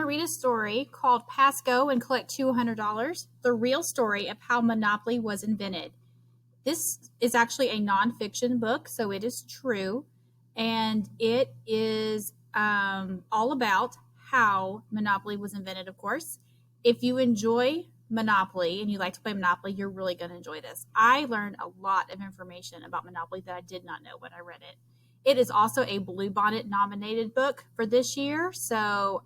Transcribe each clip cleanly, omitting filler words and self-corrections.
read a story called Pass Go and Collect $200, the real story of how Monopoly was invented. This is actually a nonfiction book, so it is true, and it is all about how Monopoly was invented, of course. If you enjoy Monopoly and you like to play Monopoly, you're really going to enjoy this. I learned a lot of information about Monopoly that I did not know when I read it. It is also a Bluebonnet nominated book for this year, so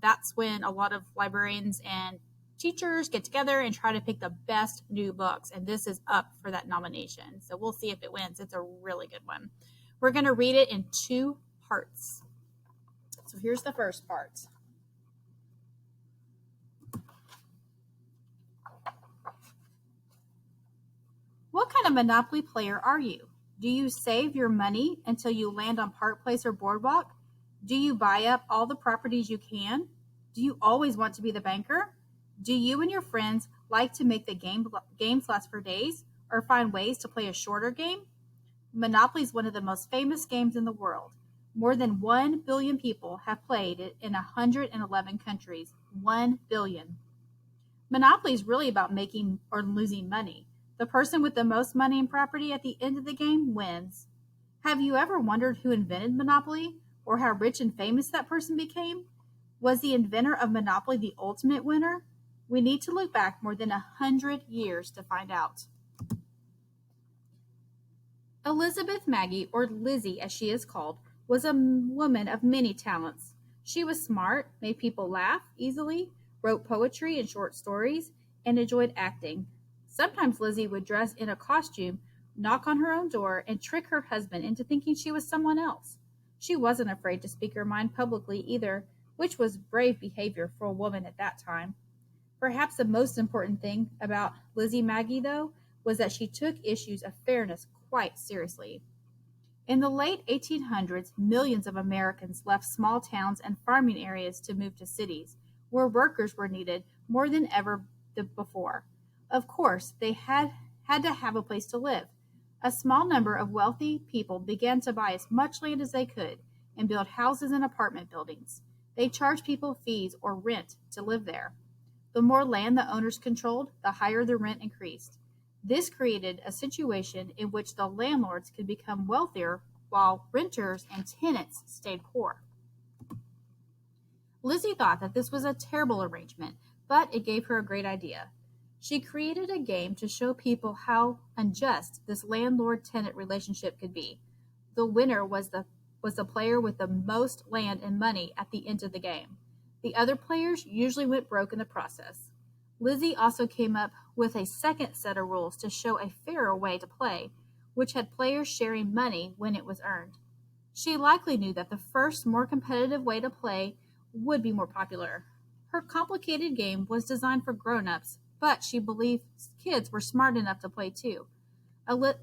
that's when a lot of librarians and teachers get together and try to pick the best new books, and this is up for that nomination. So we'll see if it wins. It's a really good one. We're going to read it in 2 parts. So here's the first part. What kind of Monopoly player are you? Do you save your money until you land on Park Place or Boardwalk? Do you buy up all the properties you can? Do you always want to be the banker? Do you and your friends like to make the games last for days or find ways to play a shorter game? Monopoly is one of the most famous games in the world. More than 1 billion people have played it in 111 countries. 1 billion. Monopoly is really about making or losing money. The person with the most money and property at the end of the game wins. Have you ever wondered who invented Monopoly or how rich and famous that person became? Was the inventor of Monopoly the ultimate winner? We need to look back more than 100 years to find out. Elizabeth Maggie, or Lizzie as she is called, was a woman of many talents. She was smart, made people laugh easily, wrote poetry and short stories, and enjoyed acting. Sometimes Lizzie would dress in a costume, knock on her own door, and trick her husband into thinking she was someone else. She wasn't afraid to speak her mind publicly either, which was brave behavior for a woman at that time. Perhaps the most important thing about Lizzie Maggie, though, was that she took issues of fairness quite seriously. In the late 1800s, millions of Americans left small towns and farming areas to move to cities, where workers were needed more than ever before. Of course, they had to have a place to live. A small number of wealthy people began to buy as much land as they could and build houses and apartment buildings. They charged people fees or rent to live there. The more land the owners controlled, the higher the rent increased. This created a situation in which the landlords could become wealthier while renters and tenants stayed poor. Lizzie thought that this was a terrible arrangement, but it gave her a great idea. She created a game to show people how unjust this landlord-tenant relationship could be. The winner was the player with the most land and money at the end of the game. The other players usually went broke in the process. Lizzie also came up with a second set of rules to show a fairer way to play, which had players sharing money when it was earned. She likely knew that the first, more competitive way to play would be more popular. Her complicated game was designed for grown-ups, but she believed kids were smart enough to play too.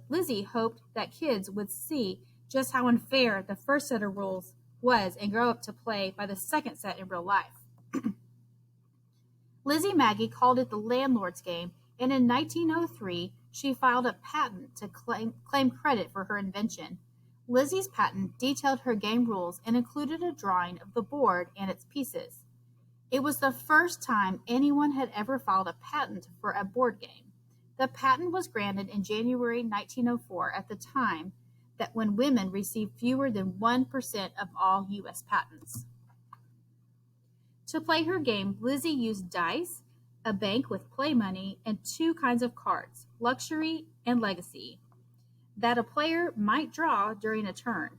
Lizzie hoped that kids would see just how unfair the first set of rules was and grow up to play by the second set in real life. Lizzie Maggie called it the landlord's game, and in 1903 she filed a patent to claim credit for her invention. Lizzie's patent detailed her game rules and included a drawing of the board and its pieces. It was the first time anyone had ever filed a patent for a board game. The patent was granted in January 1904 at the time that when women received fewer than 1% of all U.S. patents. To play her game, Lizzie used dice, a bank with play money, and 2 kinds of cards, luxury and legacy, that a player might draw during a turn.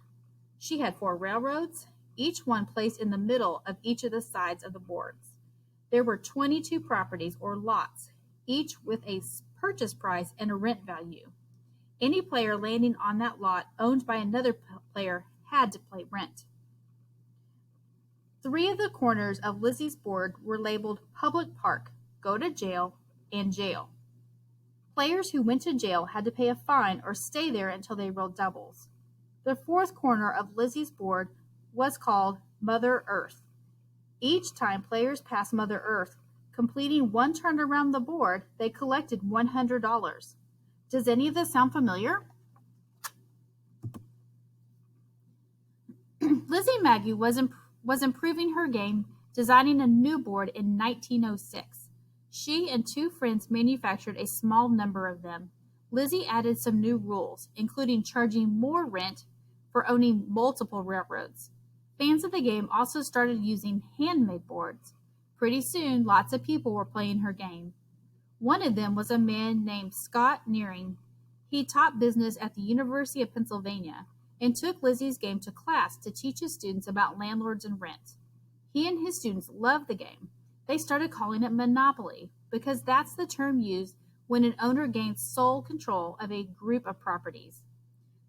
She had 4 railroads, each one placed in the middle of each of the sides of the boards. There were 22 properties or lots, each with a purchase price and a rent value. Any player landing on that lot owned by another player had to pay rent. 3 of the corners of Lizzie's board were labeled Public Park, Go to Jail, and Jail. Players who went to jail had to pay a fine or stay there until they rolled doubles. The 4th corner of Lizzie's board was called Mother Earth. Each time players passed Mother Earth, completing 1 turn around the board, they collected $100. Does any of this sound familiar? Lizzie Maggie was improving her game designing a new board in 1906. She and two friends manufactured a small number of them. Lizzie added some new rules, including charging more rent for owning multiple railroads. Fans of the game also started using handmade boards. Pretty soon, lots of people were playing her game. One of them was a man named Scott Nearing. He taught business at the University of Pennsylvania and took Lizzie's game to class to teach his students about landlords and rent. He and his students loved the game. They started calling it Monopoly because that's the term used when an owner gains sole control of a group of properties.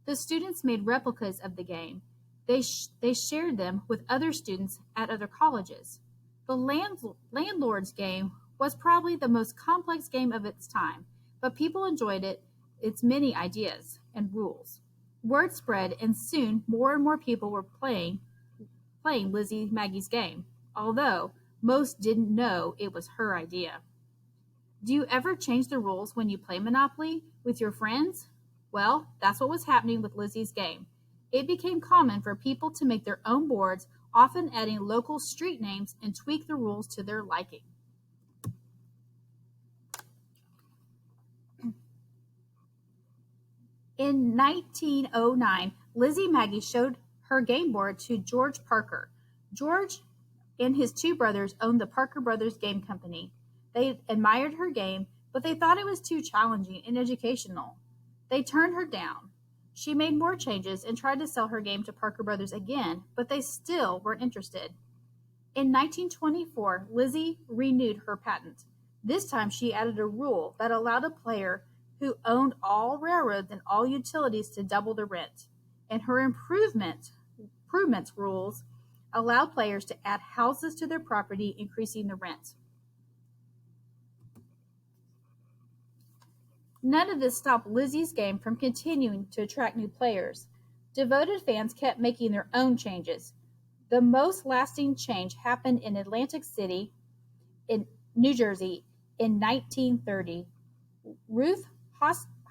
The students made replicas of the game. They shared them with other students at other colleges. The landlord's game was probably the most complex game of its time, but people enjoyed its many ideas and rules. Word spread, and soon more and more people were playing Lizzie Maggie's game, although most didn't know it was her idea. Do you ever change the rules when you play Monopoly with your friends? Well, that's what was happening with Lizzie's game. It became common for people to make their own boards, often adding local street names and tweak the rules to their liking. In 1909, Lizzie Maggie showed her game board to George Parker. George and his two brothers owned the Parker Brothers Game Company. They admired her game, but they thought it was too challenging and educational. They turned her down. She made more changes and tried to sell her game to Parker Brothers again, but they still weren't interested. In 1924, Lizzie renewed her patent. This time she added a rule that allowed a player who owned all railroads and all utilities to double the rent. And her improvements rules allowed players to add houses to their property, increasing the rent. None of this stopped Lizzie's game from continuing to attract new players. Devoted fans kept making their own changes. The most lasting change happened in Atlantic City, in New Jersey, in 1930. Ruth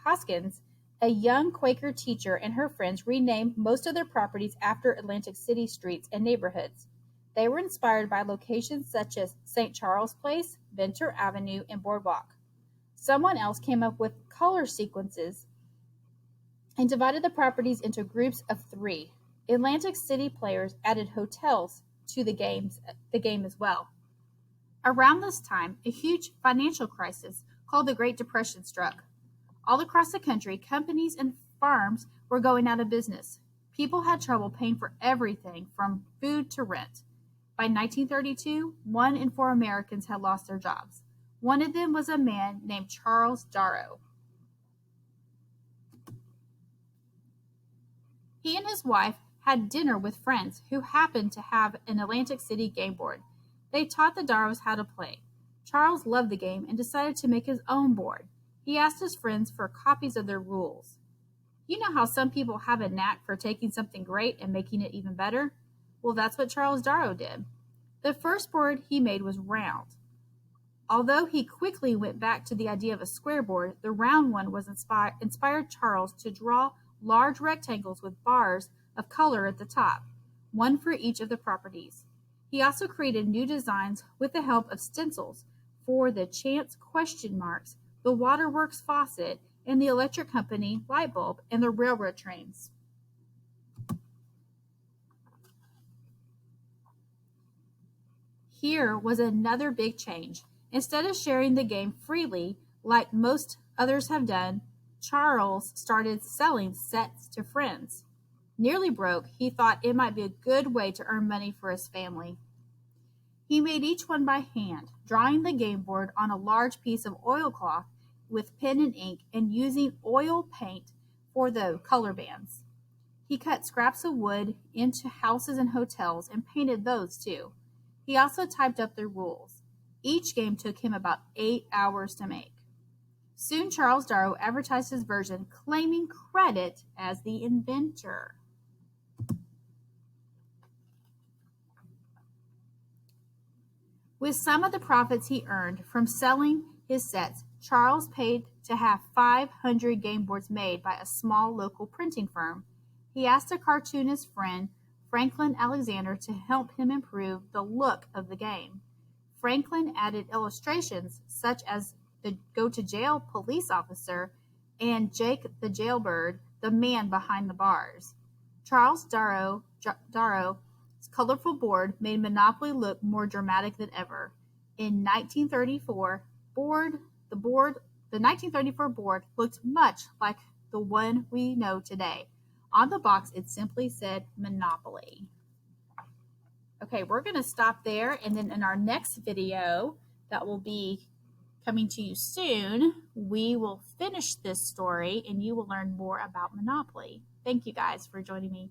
Hoskins, a young Quaker teacher, and her friends renamed most of their properties after Atlantic City streets and neighborhoods. They were inspired by locations such as St. Charles Place, Venture Avenue, and Boardwalk. Someone else came up with color sequences and divided the properties into groups of 3. Atlantic City players added hotels to the game as well. Around this time, a huge financial crisis called the Great Depression struck. All across the country, companies and farms were going out of business. People had trouble paying for everything from food to rent. By 1932, 1 in 4 Americans had lost their jobs. One of them was a man named Charles Darrow. He and his wife had dinner with friends who happened to have an Atlantic City game board. They taught the Darrows how to play. Charles loved the game and decided to make his own board. He asked his friends for copies of their rules. You know how some people have a knack for taking something great and making it even better? Well, that's what Charles Darrow did. The first board he made was round. Although he quickly went back to the idea of a square board, the round one was inspired Charles to draw large rectangles with bars of color at the top, one for each of the properties. He also created new designs with the help of stencils for the chance question marks, the waterworks faucet, and the electric company light bulb, and the railroad trains. Here was another big change. Instead of sharing the game freely, like most others have done, Charles started selling sets to friends. Nearly broke, he thought it might be a good way to earn money for his family. He made each one by hand, drawing the game board on a large piece of oilcloth with pen and ink and using oil paint for the color bands. He cut scraps of wood into houses and hotels and painted those too. He also typed up the rules. Each game took him about 8 hours to make. Soon Charles Darrow advertised his version, claiming credit as the inventor. With some of the profits he earned from selling his sets, Charles paid to have 500 game boards made by a small local printing firm. He asked a cartoonist friend Franklin Alexander to help him improve the look of the game. Franklin added illustrations such as the go-to-jail police officer and Jake the jailbird, the man behind the bars. Charles Darrow's colorful board made Monopoly look more dramatic than ever. In 1934, the 1934 board looked much like the one we know today. On the box, it simply said Monopoly. Okay, we're going to stop there, and then in our next video that will be coming to you soon, we will finish this story and you will learn more about Monopoly. Thank you guys for joining me.